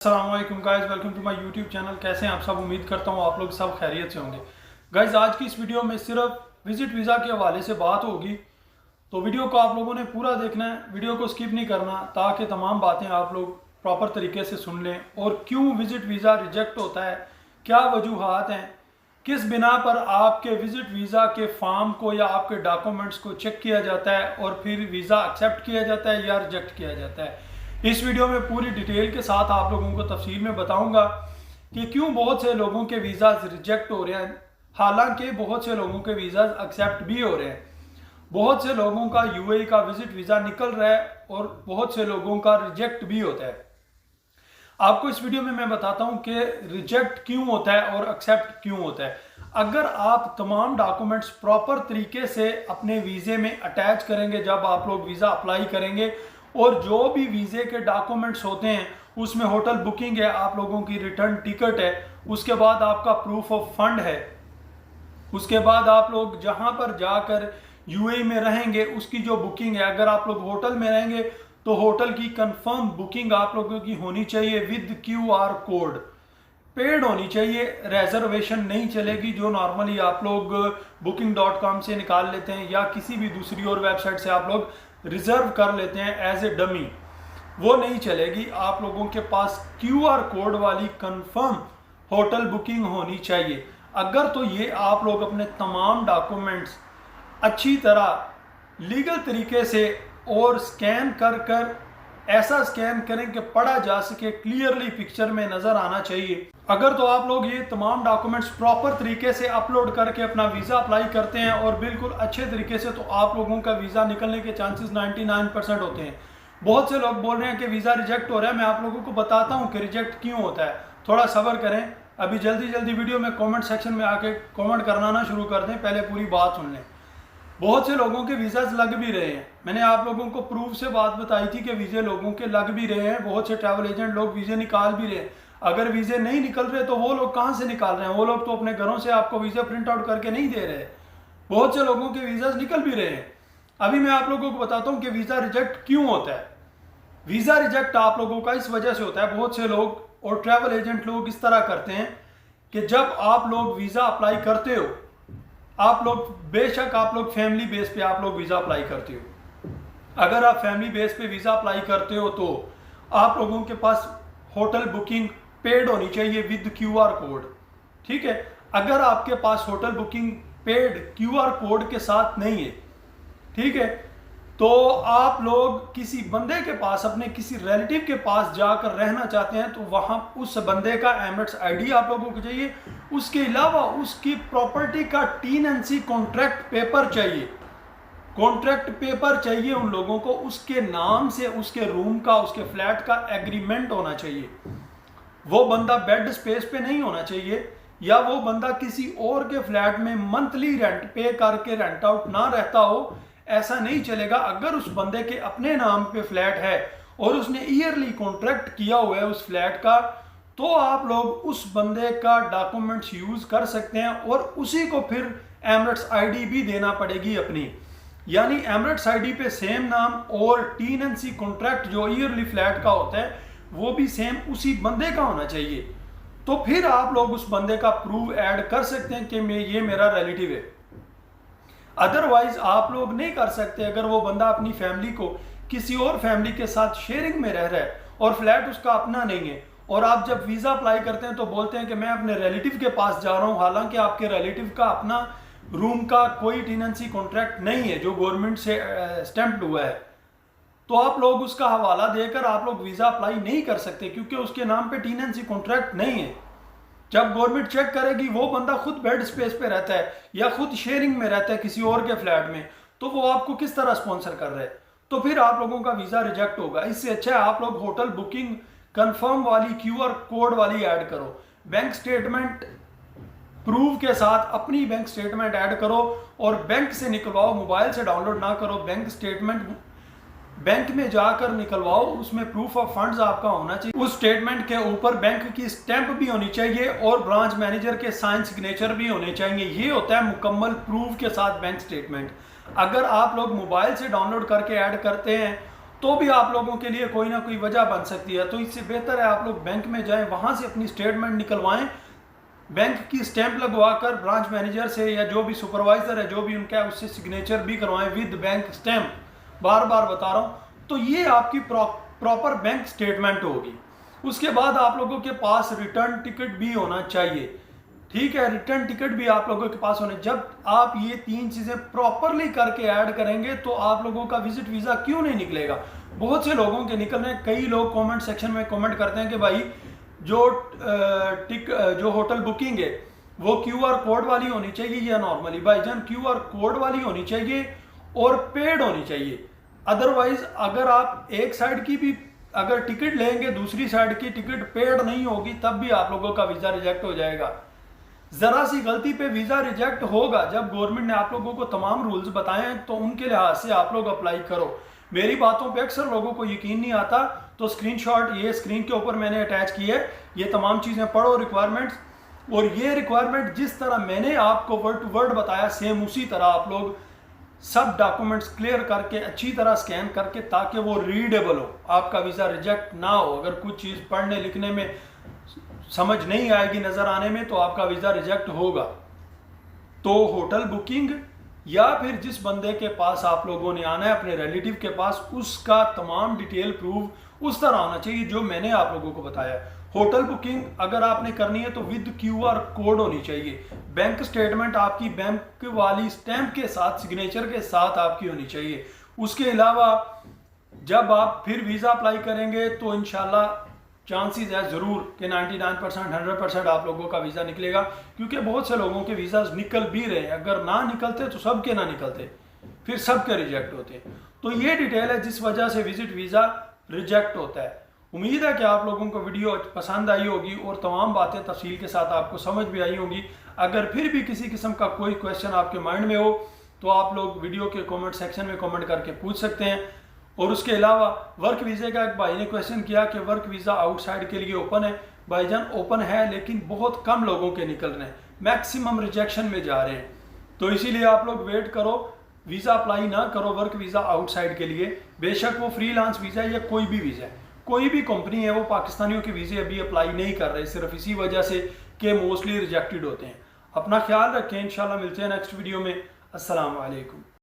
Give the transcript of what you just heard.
अस्सलामुअलैकुम guys, welcome to my YouTube channel. कैसे हैं आप सब? उम्मीद करता हूँ आप लोग सब खैरियत से होंगे। गाइज़, आज की इस वीडियो में सिर्फ विजिट वीज़ा के हवाले से बात होगी, तो वीडियो को आप लोगों ने पूरा देखना है, वीडियो को स्किप नहीं करना, ताकि तमाम बातें आप लोग प्रॉपर तरीके से सुन लें। और क्यों विजिट वीज़ा रिजेक्ट होता है, क्या वजूहात हैं, किस बिना पर आपके विजिट वीज़ा के फॉर्म को या आपके डॉक्यूमेंट्स को चेक किया जाता है और फिर वीज़ा एक्सेप्ट किया जाता है या रिजेक्ट किया जाता है। इस वीडियो में पूरी डिटेल के साथ आप लोगों को तफसील में बताऊंगा कि क्यों बहुत से लोगों के वीज़ाज रिजेक्ट हो रहे हैं, हालांकि बहुत से लोगों के वीज़ाज एक्सेप्ट भी हो रहे हैं। बहुत से लोगों का यूएई का विजिट वीज़ा निकल रहा है और बहुत से लोगों का रिजेक्ट भी होता है। आपको इस वीडियो में मैं बताता हूं कि रिजेक्ट क्यों होता है और एक्सेप्ट क्यों होता है। अगर आप तमाम डॉक्यूमेंट्स प्रॉपर तरीके से अपने वीज़े में अटैच करेंगे, जब आप लोग वीज़ा अप्लाई करेंगे, और जो भी वीज़े के डॉक्यूमेंट्स होते हैं उसमें होटल बुकिंग है, आप लोगों की रिटर्न टिकट है, उसके बाद आपका प्रूफ ऑफ फंड है, उसके बाद आप लोग जहां पर जाकर यूएई में रहेंगे उसकी जो बुकिंग है, अगर आप लोग होटल में रहेंगे तो होटल की कंफर्म बुकिंग आप लोगों की होनी चाहिए विद क्यूआर कोड, पेड होनी चाहिए, रिजर्वेशन नहीं चलेगी जो नॉर्मली आप लोग booking.com से निकाल लेते हैं या किसी भी दूसरी और वेबसाइट से आप लोग रिजर्व कर लेते हैं एज ए डमी, वो नहीं चलेगी। आप लोगों के पास क्यूआर कोड वाली कंफर्म होटल बुकिंग होनी चाहिए। अगर तो ये आप लोग अपने तमाम डॉक्यूमेंट्स अच्छी तरह लीगल तरीके से और स्कैन कर कर ऐसा स्कैन करें कि पढ़ा जा सके, क्लियरली पिक्चर में नजर आना चाहिए। अगर तो आप लोग ये तमाम डॉक्यूमेंट्स प्रॉपर तरीके से अपलोड करके अपना वीज़ा अप्लाई करते हैं और बिल्कुल अच्छे तरीके से, तो आप लोगों का वीज़ा निकलने के चांसेस 99% होते हैं। बहुत से लोग बोल रहे हैं कि वीज़ा रिजेक्ट हो रहा है, मैं आप लोगों को बताता हूँ कि रिजेक्ट क्यों होता है। थोड़ा सब्र करें, अभी जल्दी जल्दी वीडियो में कॉमेंट सेक्शन में आके कॉमेंट करना ना शुरू कर दें, पहले पूरी बात सुन लें। बहुत से लोगों के वीज़ाज लग भी रहे हैं, मैंने आप लोगों को प्रूफ से बात बताई थी कि वीज़े लोगों के लग भी रहे हैं, बहुत से ट्रैवल एजेंट लोग वीज़े निकाल भी रहे हैं। अगर वीज़े नहीं निकल रहे तो वो लोग कहाँ से निकाल रहे हैं? वो लोग तो अपने घरों से आपको वीज़ा प्रिंट आउट करके नहीं दे रहे। बहुत से लोगों के वीज़ाज निकल भी रहे हैं। अभी मैं आप लोगों को बताता हूँ कि वीज़ा रिजेक्ट क्यों होता है। वीज़ा रिजेक्ट आप लोगों का इस वजह से होता है, बहुत से लोग और ट्रैवल एजेंट लोग इस तरह करते हैं कि जब आप लोग वीज़ा अप्लाई करते हो, आप लोग बेशक आप लोग फैमिली बेस पे आप लोग वीज़ा अप्लाई करते हो, अगर आप फैमिली बेस पे वीज़ा अप्लाई करते हो तो आप लोगों के पास होटल बुकिंग पेड होनी चाहिए विद क्यूआर कोड, ठीक है। अगर आपके पास hotel booking paid QR code के साथ नहीं है, ठीक है, तो आप लोग किसी बंदे के पास, अपने किसी रिलेटिव के पास जाकर रहना चाहते हैं तो वहां उस बंदे का एमिरेट्स आईडी आप लोगों को चाहिए। उसके अलावा उसकी प्रॉपर्टी का टेनेंसी कॉन्ट्रैक्ट पेपर चाहिए, कॉन्ट्रैक्ट पेपर चाहिए उन लोगों को, उसके नाम से उसके रूम का, उसके फ्लैट का एग्रीमेंट होना चाहिए। वो बंदा बेड स्पेस पे नहीं होना चाहिए, या वो बंदा किसी और के फ्लैट में मंथली रेंट पे करके रेंट आउट ना रहता हो, ऐसा नहीं चलेगा। अगर उस बंदे के अपने नाम पे फ्लैट है और उसने ईयरली कॉन्ट्रैक्ट किया हुआ है उस फ्लैट का, तो आप लोग उस बंदे का डॉक्यूमेंट्स यूज कर सकते हैं और उसी को फिर एमिरेट्स आईडी भी देना पड़ेगी अपनी, यानी एमिरेट्स आईडी पे सेम नाम और टेनेंसी कॉन्ट्रैक्ट जो ईयरली फ्लैट का होता है वो भी सेम उसी बंदे का होना चाहिए। तो फिर आप लोग उस बंदे का प्रूफ ऐड कर सकते हैं कि ये मेरा रिलेटिव है। अदरवाइज आप लोग नहीं कर सकते। अगर वो बंदा अपनी फैमिली को किसी और फैमिली के साथ शेयरिंग में रह रहा है और फ्लैट उसका अपना नहीं है, और आप जब वीज़ा अप्लाई करते हैं तो बोलते हैं कि मैं अपने रिलेटिव के पास जा रहा हूं, हालांकि आपके रिलेटिव का अपना रूम का कोई टेनेंसी कॉन्ट्रैक्ट नहीं है जो गवर्नमेंट से स्टैंप्ड हुआ है, तो आप लोग उसका हवाला देकर आप लोग वीज़ा अप्लाई नहीं कर सकते, क्योंकि उसके नाम पे टेनेंसी कॉन्ट्रैक्ट नहीं है। जब गवर्नमेंट चेक करेगी वो बंदा खुद बेड स्पेस पे रहता है या खुद शेयरिंग में रहता है किसी और के फ्लैट में, तो वो आपको किस तरह स्पॉन्सर कर रहे हैं? तो फिर आप लोगों का वीज़ा रिजेक्ट होगा। इससे अच्छा है आप लोग होटल बुकिंग कंफर्म वाली क्यूआर कोड वाली ऐड करो, बैंक स्टेटमेंट प्रूफ के साथ अपनी बैंक स्टेटमेंट ऐड करो और बैंक से निकलवाओ, मोबाइल से डाउनलोड ना करो, बैंक स्टेटमेंट बैंक में जाकर निकलवाओ, उसमें प्रूफ ऑफ फंड्स आपका होना चाहिए, उस स्टेटमेंट के ऊपर बैंक की स्टैंप भी होनी चाहिए और ब्रांच मैनेजर के साइन सिग्नेचर भी होने चाहिए। ये होता है मुकम्मल प्रूफ के साथ बैंक स्टेटमेंट। अगर आप लोग मोबाइल से डाउनलोड करके ऐड करते हैं तो भी आप लोगों के लिए कोई ना कोई वजह बन सकती है। तो इससे बेहतर है आप लोग बैंक में जाएं, वहां से अपनी स्टेटमेंट निकलवाएं, बैंक की स्टैंप लगवाकर ब्रांच मैनेजर से या जो भी सुपरवाइजर है जो भी उनका है उससे सिग्नेचर भी करवाएं विद बैंक स्टैंप। बार बार बता रहा हूं। तो ये आपकी प्रॉपर बैंक स्टेटमेंट होगी। उसके बाद आप लोगों के पास रिटर्न टिकट भी होना चाहिए। ठीक है, रिटर्न टिकट भी आप लोगों के पास होने। जब आप ये 3 चीजें प्रॉपरली करके ऐड करेंगे तो आप लोगों का विजिट वीजा क्यों नहीं निकलेगा। बहुत से लोगों के निकल रहे हैं। कई लोग कमेंट सेक्शन में कमेंट करते हैं कि भाई जो होटल बुकिंग है वो QR कोड वाली होनी चाहिए या नॉर्मली। भाईजान QR कोड वाली होनी चाहिए और पेड होनी चाहिए। अदरवाइज अगर आप एक साइड की भी अगर टिकट लेंगे, दूसरी साइड की टिकट पेड नहीं होगी, तब भी आप लोगों का वीजा रिजेक्ट हो जाएगा। जरा सी गलती पे वीजा रिजेक्ट होगा। जब गवर्नमेंट ने आप लोगों को तमाम रूल्स बताए हैं तो उनके लिहाज से आप लोग अप्लाई करो। मेरी बातों पे अक्सर लोगों को यकीन नहीं आता, तो स्क्रीनशॉट ये स्क्रीन के ऊपर मैंने अटैच की है। ये तमाम चीजें पढ़ो, रिक्वायरमेंट्स, और ये रिक्वायरमेंट जिस तरह मैंने आपको वर्ड टू वर्ड बताया सेम उसी तरह आप लोग सब डॉक्यूमेंट्स क्लियर करके अच्छी तरह स्कैन करके, ताकि वो रीडेबल हो, आपका वीजा रिजेक्ट ना हो। अगर कुछ चीज पढ़ने लिखने में समझ नहीं आएगी, नजर आने में, तो आपका वीजा रिजेक्ट होगा। तो होटल बुकिंग या फिर जिस बंदे के पास आप लोगों ने आना है अपने रिलेटिव के पास, उसका तमाम डिटेल प्रूफ उस तरह आना चाहिए जो मैंने आप लोगों को बताया। होटल बुकिंग अगर आपने करनी है तो विद QR कोड होनी चाहिए। बैंक स्टेटमेंट आपकी बैंक वाली स्टैंप के साथ, सिग्नेचर के साथ आपकी होनी चाहिए। उसके अलावा जब आप फिर वीजा अप्लाई करेंगे तो इंशाल्लाह चांसेस है जरूर कि 99% 100% आप लोगों का वीजा निकलेगा, क्योंकि बहुत से लोगों के वीजा निकल भी रहे हैं। अगर ना निकलते तो सबके ना निकलते, फिर सबके रिजेक्ट होते। तो ये डिटेल है जिस वजह से विजिट वीजा रिजेक्ट होता है। उम्मीद है कि आप लोगों को वीडियो पसंद आई होगी और तमाम बातें तफसील के साथ आपको समझ भी आई होंगी। अगर फिर भी किसी किस्म का कोई क्वेश्चन आपके माइंड में हो तो आप लोग वीडियो के कमेंट सेक्शन में कमेंट करके पूछ सकते हैं। और उसके अलावा वर्क वीज़े का एक भाई ने क्वेश्चन किया कि वर्क वीज़ा आउटसाइड के लिए ओपन है। भाईजान ओपन है, लेकिन बहुत कम लोगों के निकल रहे हैं, मैक्सिमम रिजेक्शन में जा रहे हैं। तो इसीलिए आप लोग वेट करो, वीज़ा अप्लाई ना करो वर्क वीज़ा आउटसाइड के लिए। बेशक वो फ्रीलांस वीज़ा या कोई भी वीज़ा है, कोई भी कंपनी है, वो पाकिस्तानियों के वीज़े अभी अप्लाई नहीं कर रहे, सिर्फ इसी वजह से कि मोस्टली रिजेक्टेड होते हैं। अपना ख्याल रखें, इंशाल्लाह मिलते हैं नेक्स्ट वीडियो में। अस्सलाम वालेकुम।